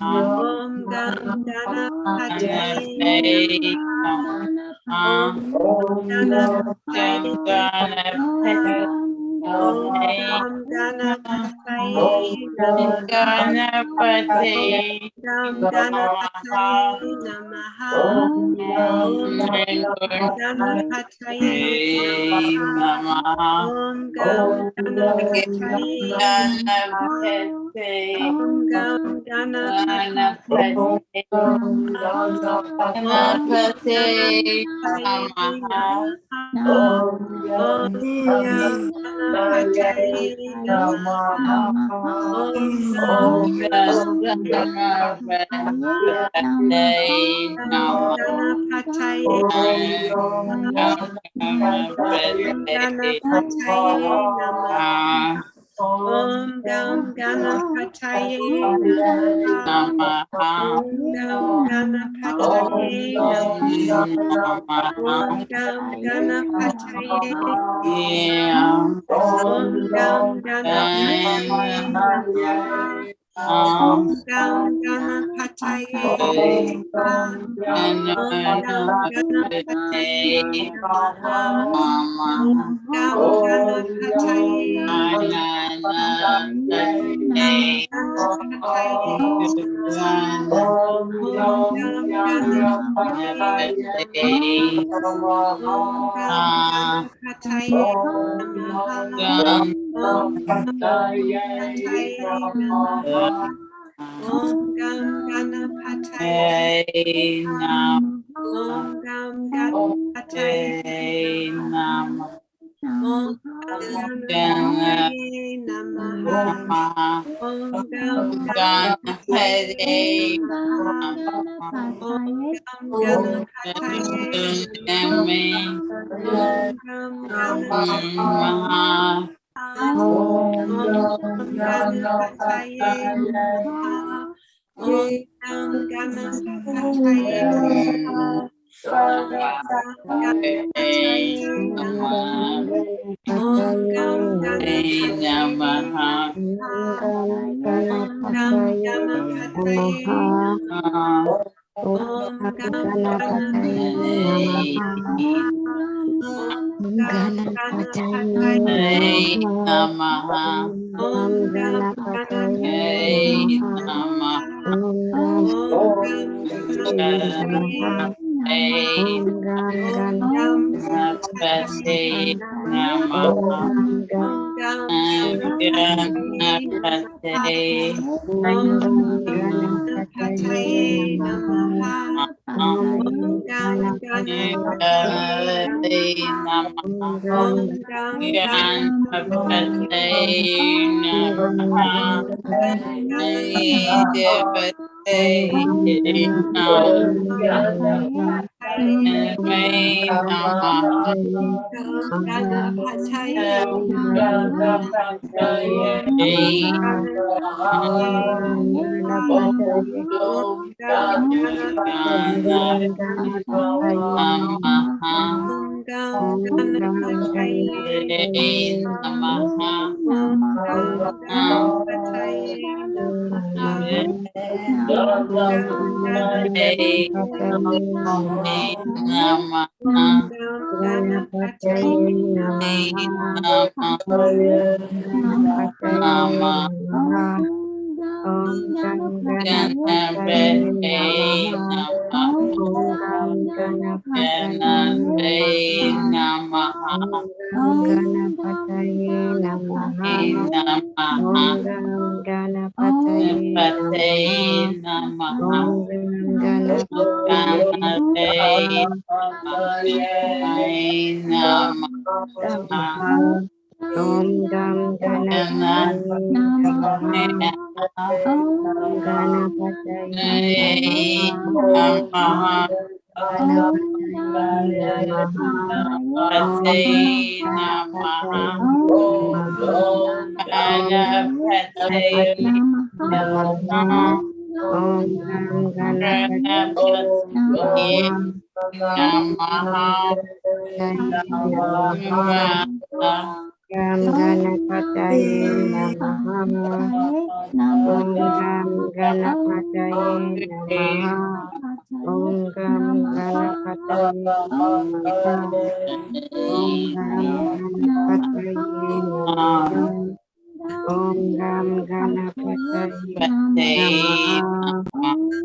Om Gam Ganapataye Namaha. Om Ganapataye Namaha. Om Gam Ganapataye Namaha. Gam Ganapataye Namaha. Om Ganapataye Namaha. Om Gam Ganapataye Namaha. Om Gam Ganapataye Om Gam Ganapataye Namaha. Om Gam Ganapataye Namaha. Om Gam Ganapataye Om Gam Ganapataye Namaha. Om Gam Ganapataye Namaha. Om Gam Ganapataye Namaha. Om Gam Ganapataye Om Gam Ganapataye Om Gam Ganapataye Om Ganapataye Namaha. Om Gam Ganapataye Namaha. Om Gam Ganapataye Namaha. Om Gam Ganapataye Om Ganapataye Namaha. Om Gam Ganapataye Namaha. Om Gam Ganapataye Namaha. Om Gam Ganapataye Namaha. Om Gam Ganapataye Namaha. Om Gam Ganapataye Namaha. Om Gam Ganapataye Namaha. Om Gam Ganapataye Namaha. Om Gam Ganapataye Om Gam Ganapataye Namaha. Om Gam Ganapataye Om Ganapataye Namaha. Om Gam Ganapataye Namaha. Om Gam Ganapataye Namaha. Om Gam Ganapataye Namaha. Om Ganapataye Namaha. Ganapataye Namaha. Ganapataye Namaha. Om Ganapataye Namaha. Gam Ganapataye Namaha. Om Gam Ganapataye Namaha. Om Gam Ganapataye Namaha. Om Gam Ganapataye Namaha. Om Gam Ganapataye Namaha.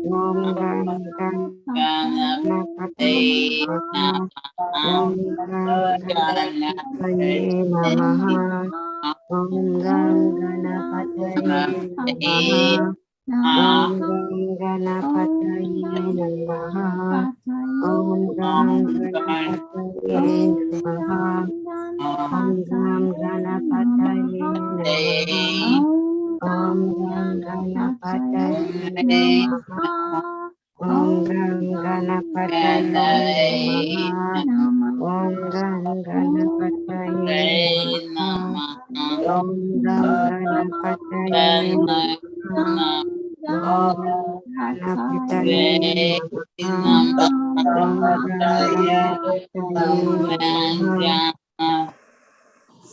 Om Gam Ganapataye Namaha. Om Gam Ganapataye Namaha. Om Gam Ganapataye Namaha. Om Gam Ganapataye Namaha. Om Gam Ganapataye Namaha. Om Gam Ganapataye Namaha. Om Gam Ganapataye Namaha. Om Gam Ganapataye Namaha. Om Gam Ganapataye Namaha. Om Gam Ganapataye Namaha. Om Gam Ganapataye Namaha. Om Gam Ganapataye Namaha.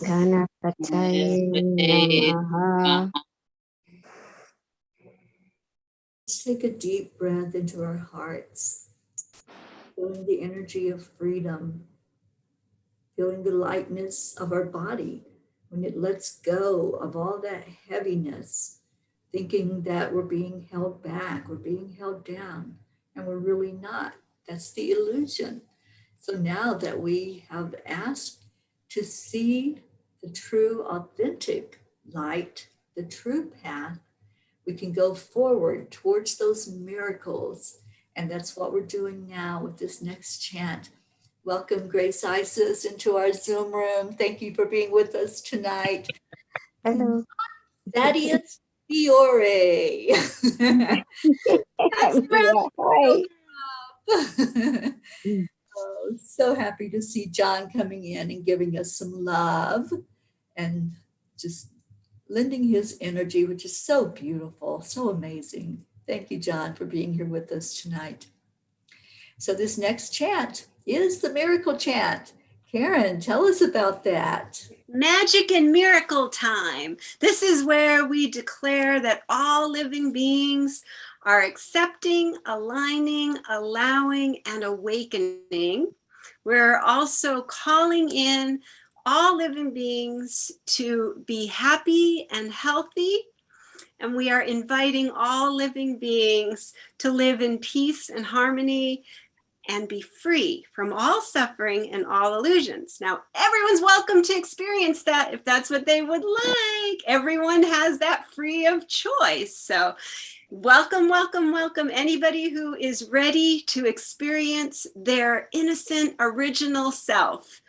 Ganapataye Namaha. Let's take a deep breath into our hearts, feeling the energy of freedom, feeling the lightness of our body when it lets go of all that heaviness, thinking that we're being held back, we're being held down, and we're really not. That's the illusion. So now that we have asked to see the true, authentic light, the true path, we can go forward towards those miracles. And that's what we're doing now with this next chant. Welcome, Grace Isis, into our Zoom room. Thank you for being with us tonight. Hello. Thaddeus Fiore. That's Oh, so happy to see John coming in and giving us some love and just lending his energy, which is so beautiful, so amazing. Thank you, John, for being here with us tonight. So this next chant is the miracle chant. Karen, tell us about that. Magic and miracle time. This is where we declare that all living beings are accepting, aligning, allowing, and awakening. We're also calling in all living beings to be happy and healthy. And we are inviting all living beings to live in peace and harmony and be free from all suffering and all illusions. Now, everyone's welcome to experience that if that's what they would like. Everyone has that free of choice. So welcome, welcome, welcome. Anybody who is ready to experience their innocent, original self.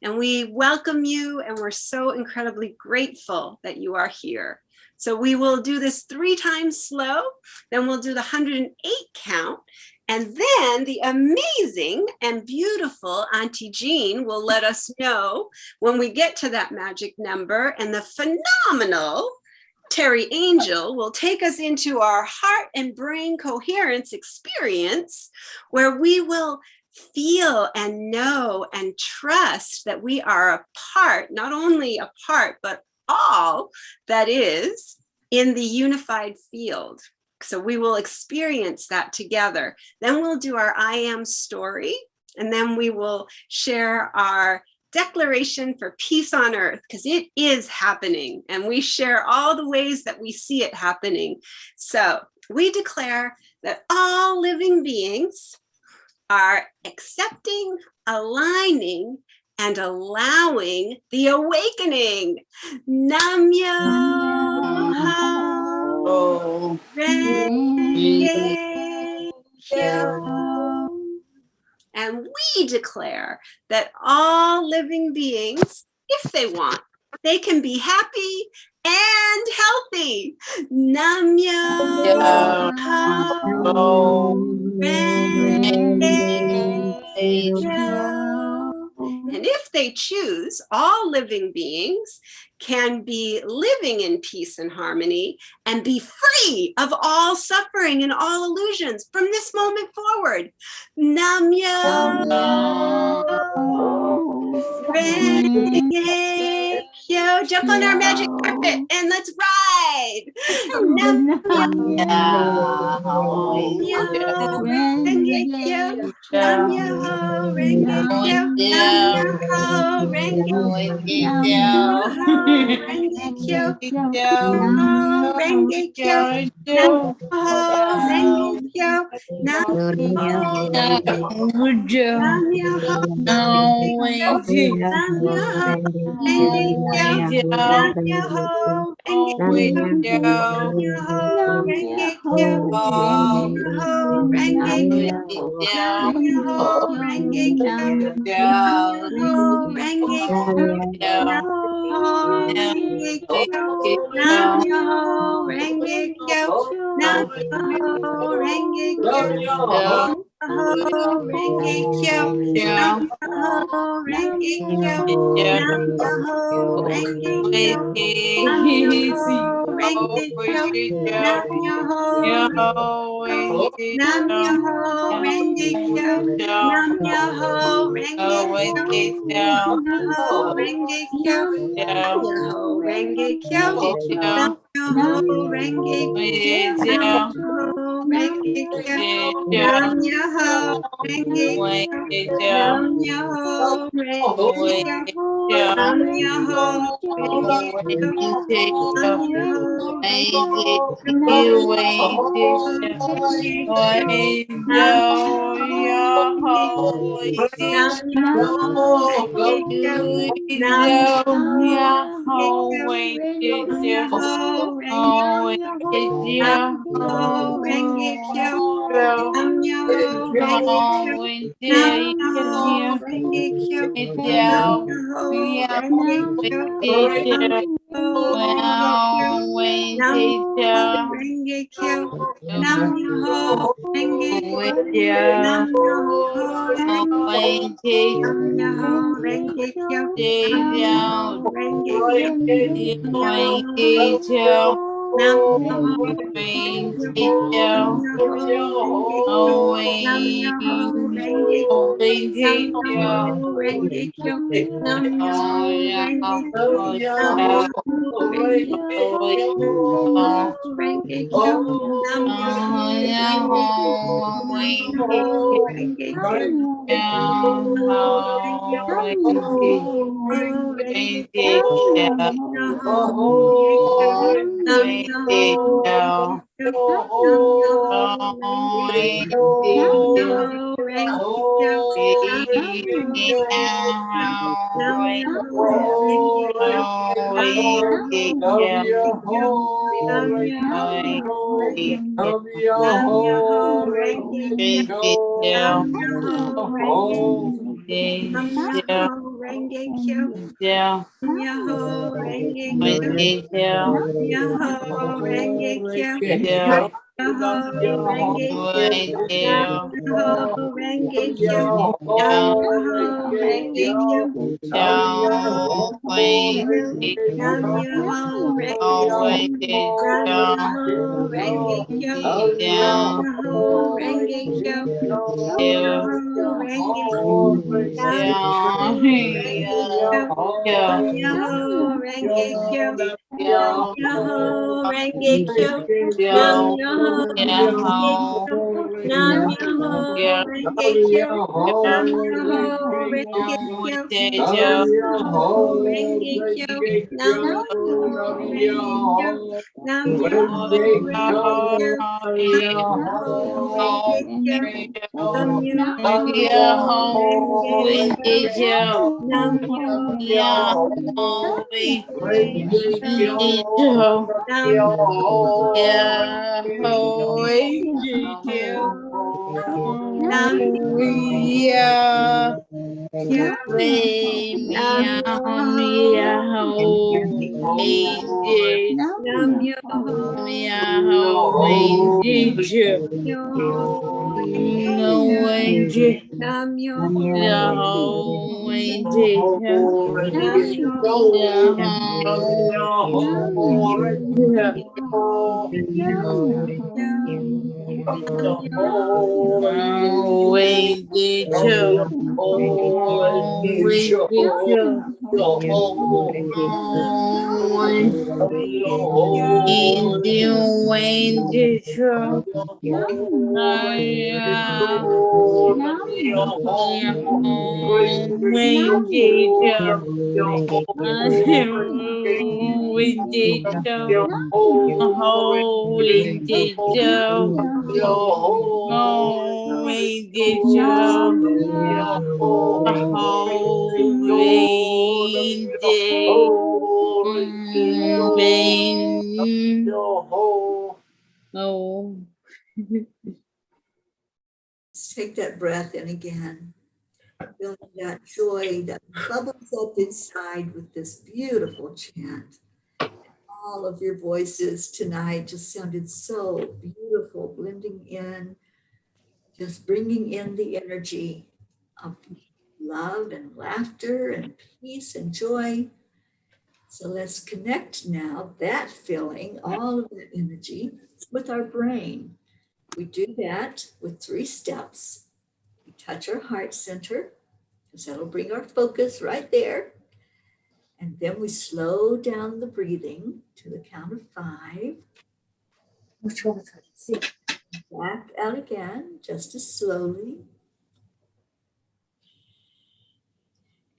And we welcome you, and we're so incredibly grateful that you are here. So we will do this 3 times slow, then we'll do the 108 count, and then the amazing and beautiful Auntie Jean will let us know when we get to that magic number, and the phenomenal Teri Angel will take us into our heart and brain coherence experience, where we will feel and know and trust that we are a part, not only a part, but all that is in the unified field. So we will experience that together. Then we'll do our I am story, and then we will share our declaration for peace on earth, because it is happening, and we share all the ways that we see it happening. So we declare that all living beings are accepting, aligning, and allowing the awakening. Nam Myoho Renge Kyo. And we declare that all living beings, if they want, they can be happy and healthy. Nam Myoho Renge Kyo. And if they choose, all living beings can be living in peace and harmony and be free of all suffering and all illusions from this moment forward. Nam Myoho Renge Kyo. Kyo. Jump on our magic carpet and let's ride. Nam Myoho Renge Kyo. Nam Myoho Renge Kyo. Nam Myoho Renge Renge Kyo. Renge Kyo. Nam Myoho Renge Kyo. Nam Myoho Renge Kyo. Nam Myoho Renge Kyo. Nam Myoho Renge Kyo. Nam Myoho Renge Kyo. Nam Myoho Renge Kyo. Nam Myoho Renge Kyo. Nam Myoho Renge Kyo. Nam Myoho Renge Kyo. Nam Myoho Renge Kyo. Nam Myoho Renge Kyo. Nam Myoho Renge Kyo. Nam Myoho Renge Kyo. Nam Myoho Renge Kyo. Nam Myoho Renge Kyo. Nam Myoho Renge Kyo. Nam Myoho Nam Myoho Renge Kyo. Nam Myoho Renge Kyo. Nam Myoho Renge Kyo. Nam Myoho Renge Kyo. Nam Myoho Renge Kyo. Nam Myoho Renge Kyo. Nam Myoho Renge Kyo. Nam Myoho Renge Kyo. Nam Myoho Renge Kyo. Nam Myoho Renge Kyo. Nam Myoho Renge Kyo. Nam Myoho Renge Kyo. Nam Myoho Renge Kyo. Nam Myoho Renge Kyo. Nam Myoho Renge Kyo. Nam Myoho Renge Kyo. Nam Myoho Renge Kyo. Nam Myoho Renge Kyo. Nam Myoho Renge Renge Kyo. Nam Myoho Renge Kyo. Cho. Let's take that breath in again. Feeling that joy that bubbles up inside with this beautiful chant. All of your voices tonight just sounded so beautiful, blending in, just bringing in the energy of love and laughter and peace and joy. So let's connect now that feeling, all of that energy, with our brain. We do that with 3 steps. We touch our heart center, because that'll bring our focus right there. And then we slow down the breathing to the count of 5. Back out again, just as slowly.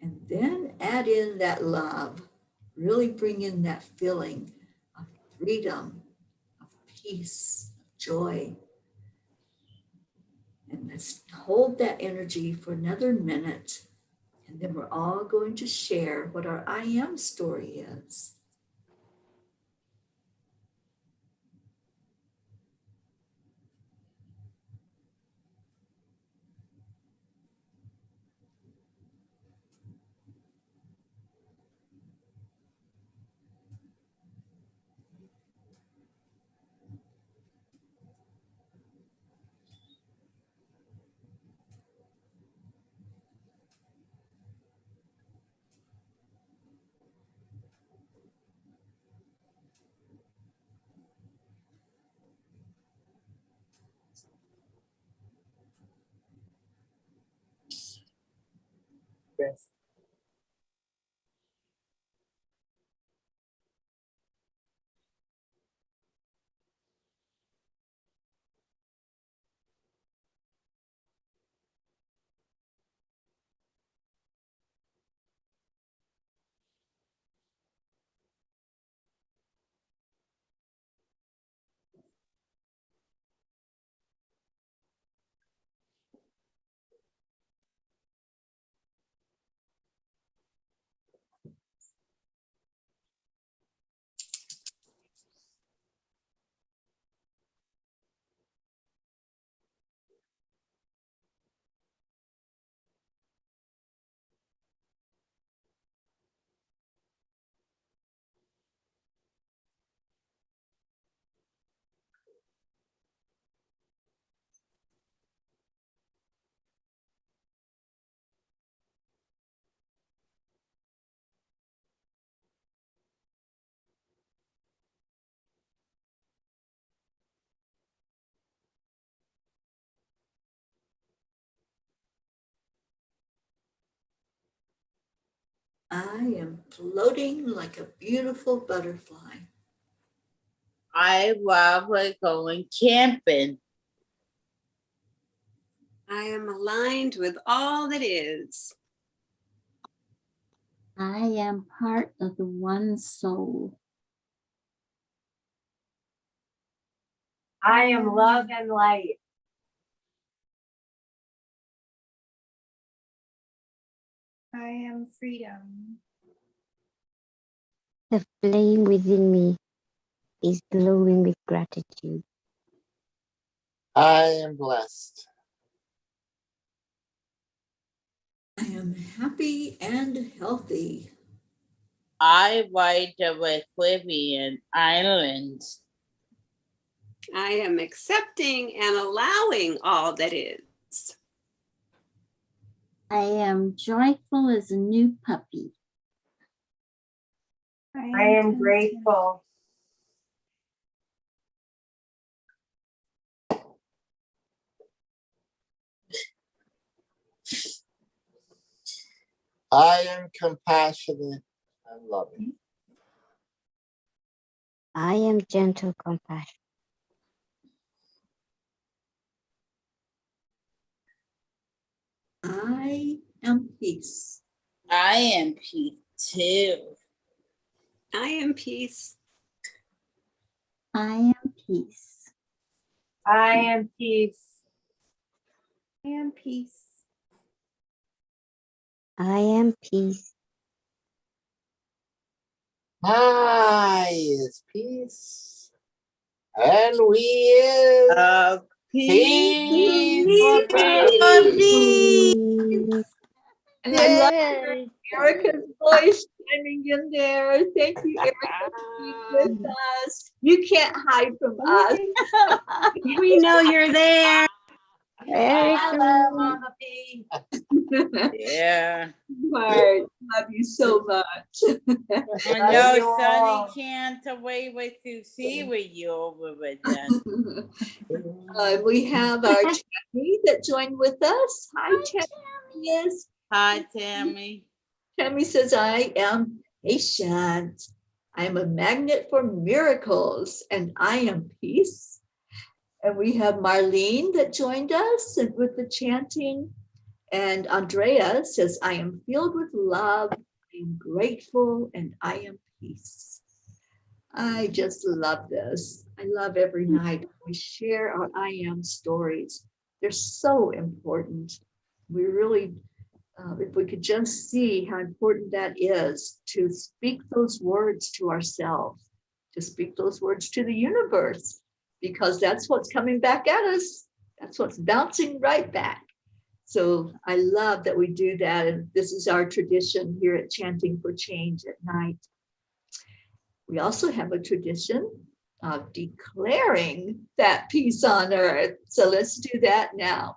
And then add in that love. Really bring in that feeling of freedom, of peace, of joy. And let's hold that energy for another minute. And then we're all going to share what our I am story is. I am floating like a beautiful butterfly. I love going camping. I am aligned with all that is. I am part of the one soul. I am love and light. I am freedom. The flame within me is glowing with gratitude. I am blessed. I am happy and healthy. I ride the Caribbean islands. I am accepting and allowing all that is. I am joyful as a new puppy. I am grateful. I am compassionate and loving. I am gentle compassion. I am peace. I am peace too. I am peace. I am peace. I am peace. I am peace. I am peace. I is peace. And we is Peace. peace. And I love Erica's voice chiming in there. Thank you, Erica, for being with us. You can't hide from us. We know you're there. Hello, Mama P. Yeah, Heart. Love you so much. I know Sonny can't wait to see with you over with them. We have our Tammy that joined with us. Hi, Tammy. Yes. Hi, Tammy. Tammy says, I am patient. I am a magnet for miracles, and I am peace. And we have Marlene that joined us and with the chanting. And Andrea says, I am filled with love, I am grateful, and I am peace. I just love this. I love every night we share our I am stories. They're so important. We really, if we could just see how important that is to speak those words to ourselves, to speak those words to the universe, because that's what's coming back at us. That's what's bouncing right back. So I love that we do that. And this is our tradition here at Chanting for Change at night. We also have a tradition of declaring that peace on earth. So let's do that now.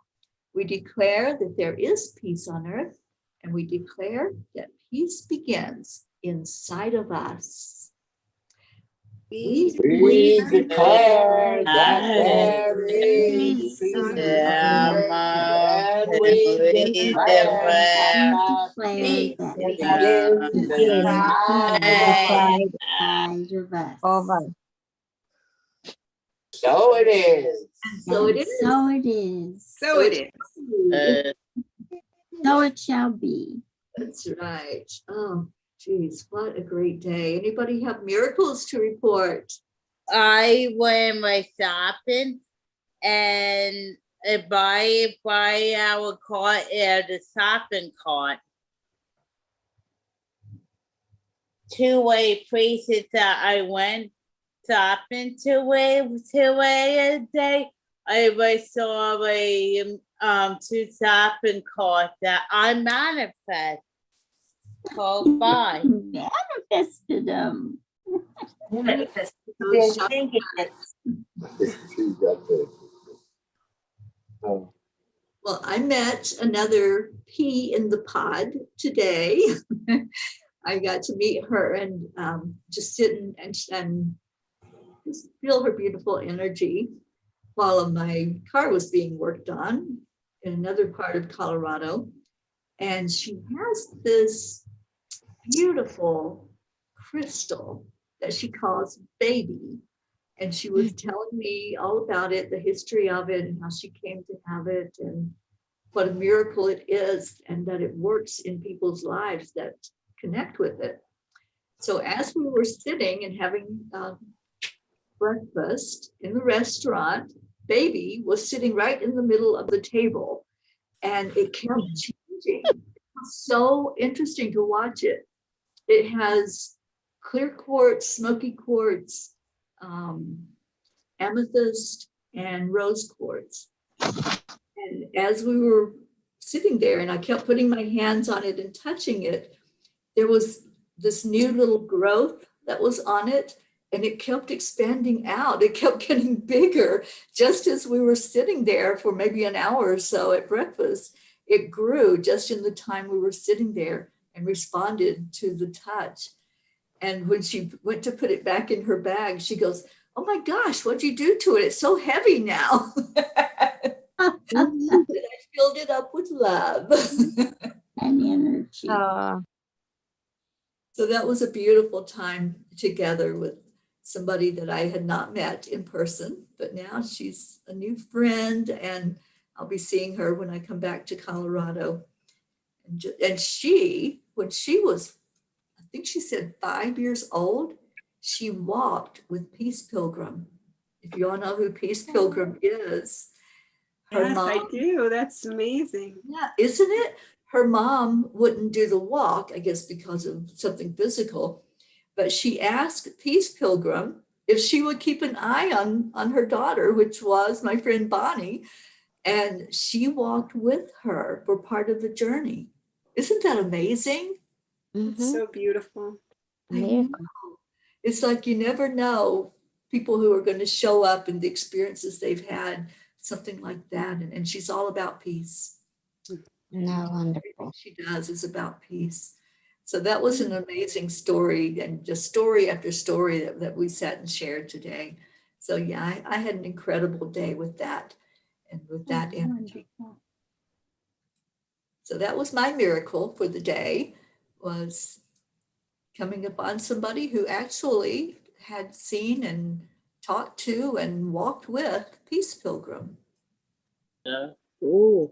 We declare that there is peace on earth, and we declare that peace begins inside of us. We declare that there is peace on earth, and we declare that peace begins inside of us. So it is. So it is. So it is. So it is. So it shall be. That's right. Oh, geez, what a great day. Anybody have miracles to report? I went my shopping and buy our cart at the shopping cart. Two-way places that I went shopping two-way a day. I saw a two shopping carts that I manifest close by. Manifested them. Those shopping carts. Well, I met another pea in the pod today. I got to meet her and just sit and just feel her beautiful energy while my car was being worked on in another part of Colorado. And she has this beautiful crystal that she calls baby. And she was telling me all about it, the history of it, and how she came to have it, and what a miracle it is, and that it works in people's lives that connect with it. So as we were sitting and having breakfast in the restaurant, baby was sitting right in the middle of the table, and it kept changing. It was so interesting to watch it. It has clear quartz, smoky quartz, amethyst, and rose quartz. And as we were sitting there and I kept putting my hands on it and touching it, there was this new little growth that was on it, and it kept expanding out. It kept getting bigger just as we were sitting there for maybe an hour or so at breakfast. It grew just in the time we were sitting there and responded to the touch. And when she went to put it back in her bag, she goes, "Oh my gosh, what'd you do to it? It's so heavy now." I filled it up with love. And energy. energy. So that was a beautiful time together with somebody that I had not met in person, but now she's a new friend, and I'll be seeing her when I come back to Colorado. And she, when she was, I think she said 5 years old, she walked with Peace Pilgrim. If you all know who Peace Pilgrim is, her Yes, I mom, do. That's amazing. yeah, isn't it? Her mom wouldn't do the walk, I guess because of something physical, but she asked Peace Pilgrim if she would keep an eye on her daughter, which was my friend Bonnie, and she walked with her for part of the journey. Isn't that amazing? It's so beautiful. I know. Miracle. It's like you never know people who are going to show up and the experiences they've had, something like that. And she's all about peace. No, wonderful. Everything she does is about peace. So that was an amazing story, and just story after story that we sat and shared today. So yeah, I had an incredible day with that and with that energy. So that was my miracle for the day, was coming upon somebody who actually had seen and talked to and walked with Peace Pilgrim. Ooh.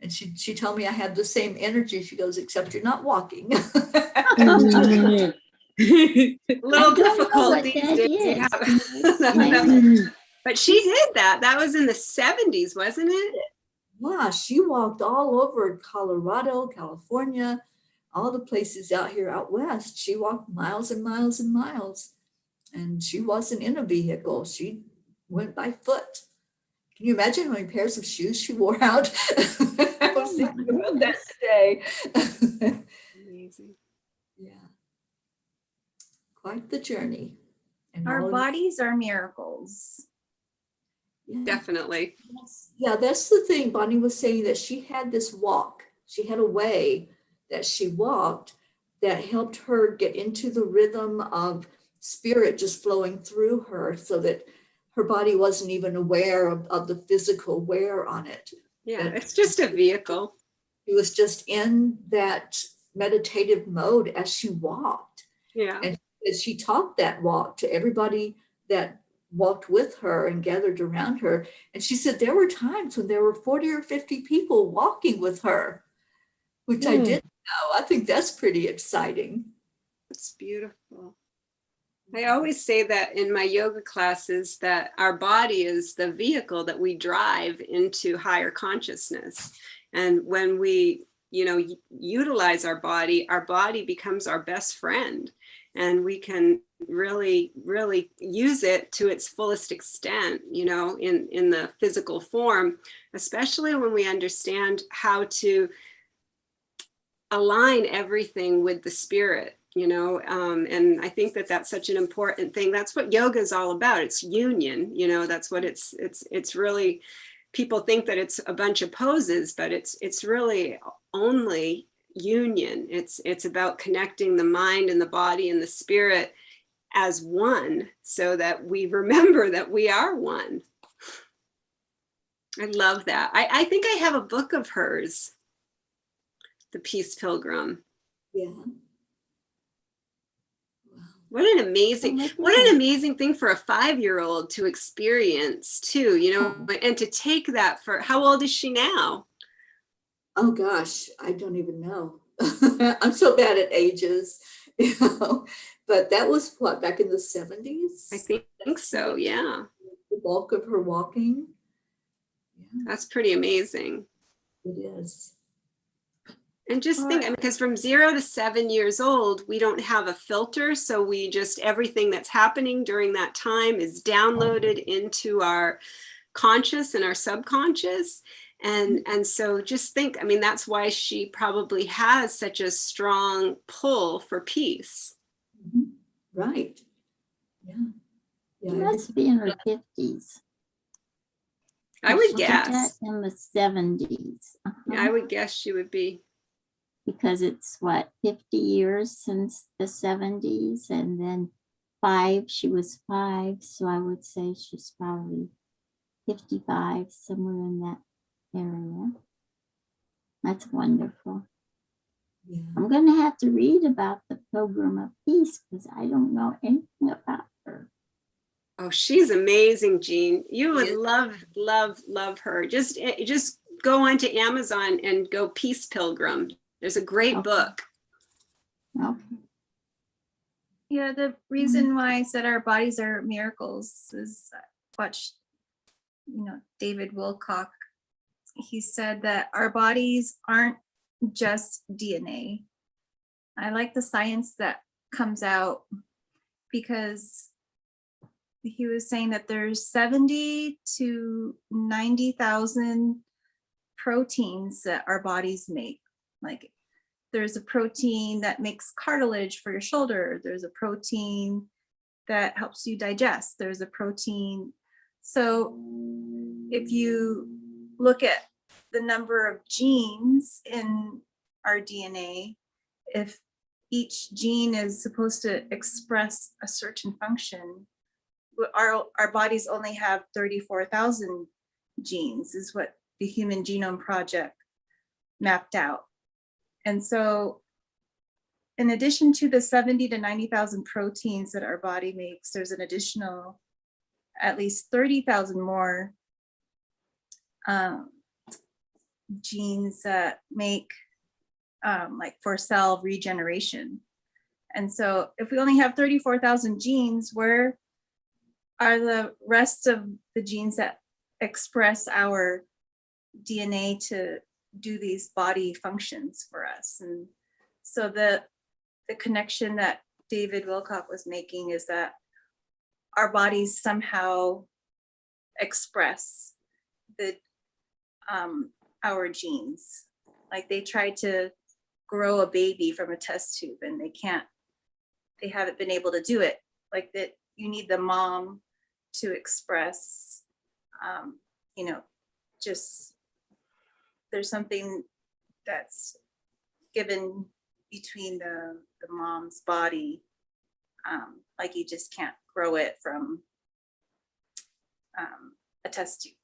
And she told me I had the same energy. She goes, except you're not walking. A little difficult these days. But she did that. That was in the 70s, wasn't it? Yeah, she walked all over Colorado, California, all the places out here out west. She walked miles and miles and miles. And she wasn't in a vehicle. She went by foot. Can you imagine how many pairs of shoes she wore out? I was thinking about that today. Amazing. Yeah. Quite the journey. And Our all of- bodies are miracles. yeah. Definitely. Yeah, that's the thing. Bonnie was saying that she had this walk. She had a way that she walked that helped her get into the rhythm of spirit just flowing through her, so that her body wasn't even aware of the physical wear on it. Yeah, That it's just a vehicle. she was just in that meditative mode as she walked. Yeah. And she taught that walk to everybody that walked with her and gathered around her. And she said there were times when there were 40 or 50 people walking with her, which I didn't know. I think that's pretty exciting. It's beautiful. I always say that in my yoga classes, that our body is the vehicle that we drive into higher consciousness. And when we, utilize our body becomes our best friend. And we can really, really use it to its fullest extent, in the physical form, especially when we understand how to align everything with the spirit. And I think that that's such an important thing. That's what yoga is all about. It's union, that's what it's really, people think that it's a bunch of poses, but it's really only union. It's about connecting the mind and the body and the spirit as one, so that we remember that we are one. I love that. I think I have a book of hers, The Peace Pilgrim. Yeah. What an amazing thing for a 5-year-old to experience too, and to take that for, how old is she now? Oh gosh, I don't even know. I'm so bad at ages, but that was what, back in the 70s? I think so, yeah. The bulk of her walking. Yeah, That's pretty amazing. it is. And just think, because from 0 to 7 years old, we don't have a filter. So we just, everything that's happening during that time is downloaded into our conscious and our subconscious. And so just think, that's why she probably has such a strong pull for peace. Mm-hmm. Right. Yeah. She must be in her 50s. I would She did guess. that in the 70s. Yeah, I would guess she would be. Because it's 50 years since the 70s, and then she was 5. So I would say she's probably 55, somewhere in that area. That's wonderful. Yeah. I'm going to have to read about the Pilgrim of Peace because I don't know anything about her. Oh, she's amazing, Jean. You would Yes. love her. Just go onto Amazon and go Peace Pilgrim. There's a great Okay. book. Okay. Yeah, the reason why I said our bodies are miracles is I watched, David Wilcock. He said that our bodies aren't just DNA. I like the science that comes out because he was saying that there's 70 to 90,000 proteins that our bodies make. Like there's a protein that makes cartilage for your shoulder. There's a protein that helps you digest. There's a protein. So if you look at the number of genes in our DNA, if each gene is supposed to express a certain function, our bodies only have 34,000 genes, is what the Human Genome Project mapped out. And so in addition to the 70 to 90,000 proteins that our body makes, there's an additional at least 30,000 more genes that make like for cell regeneration. And so if we only have 34,000 genes, where are the rest of the genes that express our DNA to do these body functions for us? And so the connection that David Wilcock was making is that our bodies somehow express the our genes. Like they tried to grow a baby from a test tube and they haven't been able to do it. Like that you need the mom to express, just there's something that's given between the mom's body. Like you just can't grow it from a test tube.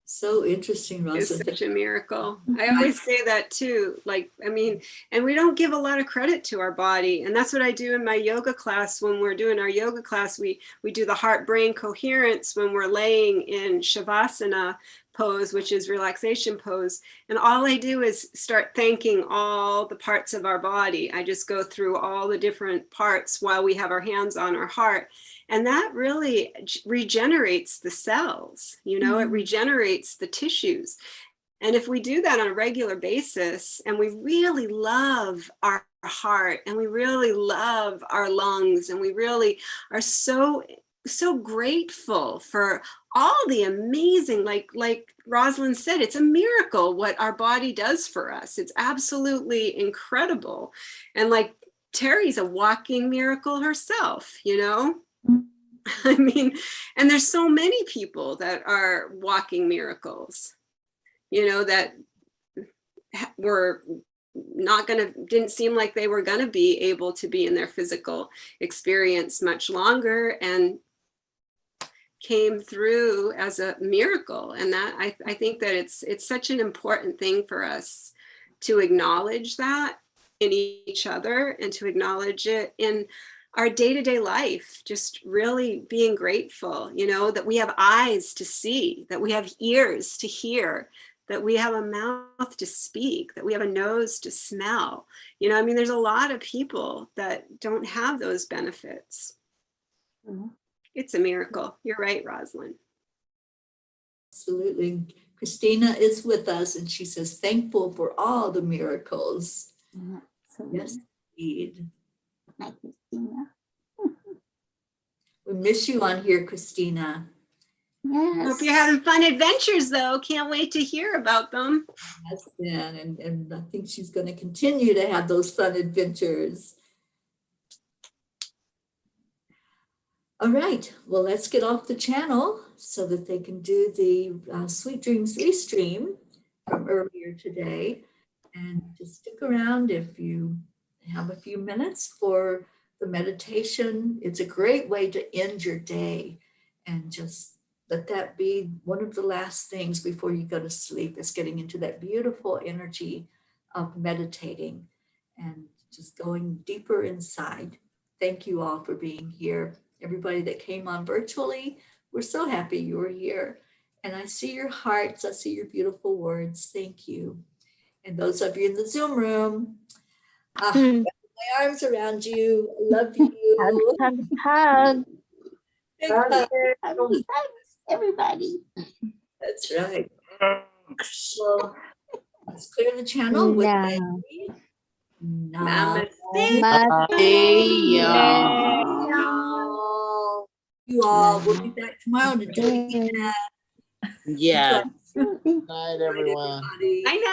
So interesting, It's Rosa. such a miracle. I always say that too. And we don't give a lot of credit to our body. And that's what I do in my yoga class. When we're doing our yoga class, we do the heart-brain coherence when we're laying in Shavasana pose, which is relaxation pose. And all I do is start thanking all the parts of our body. I just go through all the different parts while we have our hands on our heart. And that really regenerates the cells, it regenerates the tissues. And if we do that on a regular basis, and we really love our heart, and we really love our lungs, and we really are so grateful for all the amazing, like Rosalind said, it's a miracle what our body does for us. It's absolutely incredible. And like Teri's a walking miracle herself, I mean, and there's so many people that are walking miracles, that were didn't seem like they were going to be able to be in their physical experience much longer and came through as a miracle. And that I think that it's such an important thing for us to acknowledge that in each other and to acknowledge it in our day-to-day life, just really being grateful, that we have eyes to see, that we have ears to hear, that we have a mouth to speak, that we have a nose to smell. There's a lot of people that don't have those benefits. Mm-hmm. It's a miracle. You're right, Rosalind. Absolutely. Christina is with us and she says, thankful for all the miracles. Absolutely. Yes, indeed. Hi, Christina. We miss you on here, Christina. Yes. Hope you're having fun adventures, though. Can't wait to hear about them. Yes, and I think she's going to continue to have those fun adventures. All right, well, let's get off the channel so that they can do the Sweet Dreams Restream from earlier today. And just stick around if you have a few minutes for the meditation. It's a great way to end your day and just let that be one of the last things before you go to sleep, is getting into that beautiful energy of meditating and just going deeper inside. Thank you all for being here. Everybody that came on virtually, we're so happy you were here. And I see your hearts, I see your beautiful words. Thank you. And those of you in the Zoom room, my arms around you. I love you. Hug, hug. Big hug. Hugs, everybody. That's right. Well, let's clear the channel with No. Teri. Namaste. You all. We'll be back tomorrow to do it again. Yeah. Absolutely. Night, everyone. Everybody. I know.